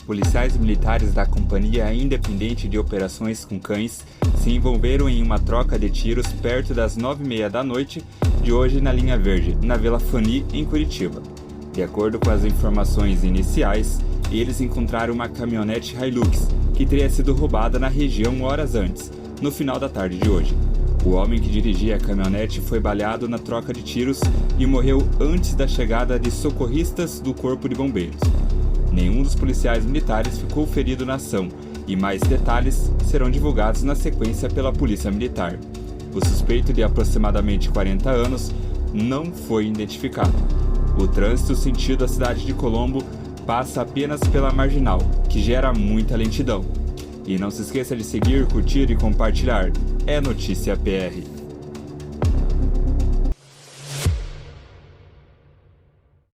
policiais militares da Companhia Independente de Operações com Cães se envolveram em uma troca de tiros perto das 9h30 da noite de hoje na Linha Verde, na Vila Fani, em Curitiba. De acordo com as informações iniciais, eles encontraram uma caminhonete Hilux que teria sido roubada na região horas antes, no final da tarde de hoje. O homem que dirigia a caminhonete foi baleado na troca de tiros e morreu antes da chegada de socorristas do Corpo de Bombeiros. Nenhum dos policiais militares ficou ferido na ação e mais detalhes serão divulgados na sequência pela Polícia Militar. O suspeito, de aproximadamente 40 anos, não foi identificado. O trânsito sentido à cidade de Colombo passa apenas pela Marginal, que gera muita lentidão. E não se esqueça de seguir, curtir e compartilhar. É Notícia PR.